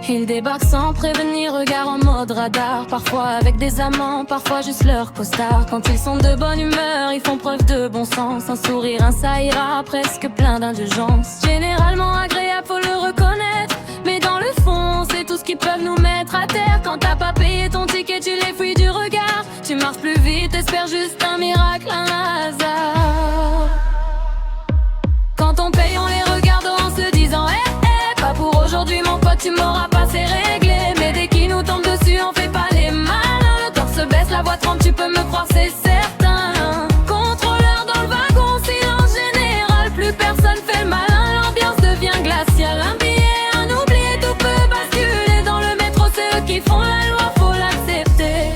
Ils débarquent sans prévenir, regard en mode radar. Parfois avec des amants, parfois juste leur costard. Quand ils sont de bonne humeur, ils font preuve de bon sens. Un sourire, un ça ira, presque plein d'indulgence. Généralement agréable, faut le reconnaître, mais dans le fond, c'est tout ce qu'ils peuvent nous mettre à terre. Quand t'as pas payé ton ticket, tu les fuis du regard. Tu marches plus vite, espères juste un miracle, un hasard. Quand on paye, on les regarde en se disant pas pour aujourd'hui mon pote, tu m'auras pas, c'est réglé. Mais dès qu'ils nous tombent dessus, on fait pas les malins. Le torse se baisse, la voix tremble, tu peux me croire, c'est certain. Contrôleur dans le wagon, silence général, plus personne fait le malin. L'ambiance devient glaciale, un billet, un oubli, tout peut basculer. Dans le métro, c'est eux qui font la loi, faut l'accepter.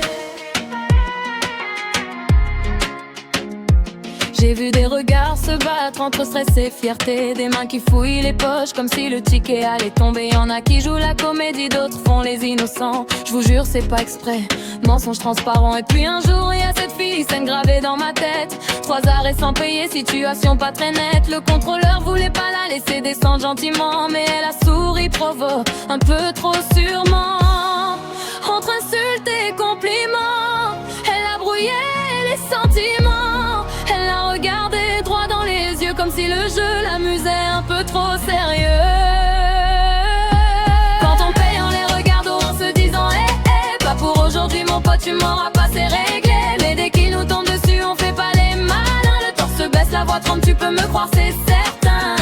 J'ai vu des regards se battre entre stress et fierté, des mains qui fouillent les poches comme si le ticket allait tomber. Y'en a qui jouent la comédie, d'autres font les innocents. Je vous jure, c'est pas exprès, mensonge transparent. Et puis un jour, y a cette fille, scène gravée dans ma tête. 3 arrêts sans payer, situation pas très nette. Le contrôleur voulait pas la laisser descendre gentiment, mais elle a souri provo, un peu trop sûrement. Entre insultes et compliments, elle a brouillé les sentiments. Elle l'a regardé droit dans les yeux, comme si le jeu l'amusait un peu trop sérieux. Quand on paye, on les regarde en se disant pas pour aujourd'hui mon pote, tu m'auras pas, c'est réglé. Mais dès qu'ils nous tombent dessus, on fait pas les malins. Le torse se baisse, la voix tremble, tu peux me croire, c'est certain.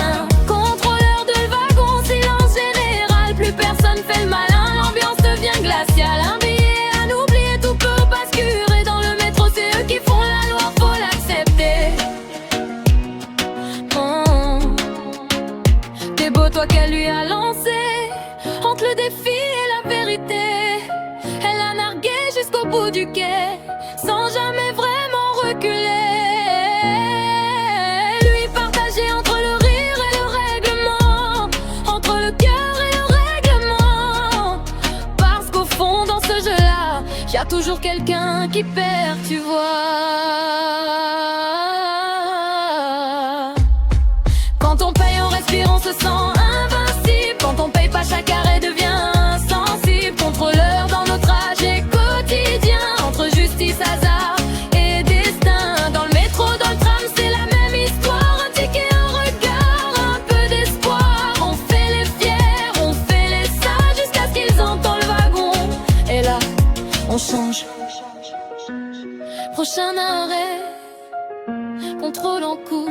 Contrôleur de wagon, silence général, plus personne fait le malin. L'ambiance devient glaciale, un billet, un oubli, tout peut basculer. Dans le métro, c'est eux qui font la loi, faut l'accepter. T'es beau toi qu'elle lui a lancé, entre le défi et la vérité. Elle a nargué jusqu'au bout du quai, sans jamais vraiment reculer. Lui partager entre le rire et le règlement, entre le cœur et le règlement. Parce qu'au fond dans ce jeu-là, y a toujours quelqu'un qui perd, tu vois. Quand on paye, on respire, on se sent invincible. Quand on paye pas, chaque arrêt devient insensible. Contrôleur dans nos trajets quotidiens, entre justice, hasard et destin. Dans le métro, dans le tram, c'est la même histoire. Un ticket, un regard, un peu d'espoir. On fait les fiers, on fait les sages, jusqu'à ce qu'ils entendent le wagon. Et là, on change. Prochain arrêt, contrôle en cours.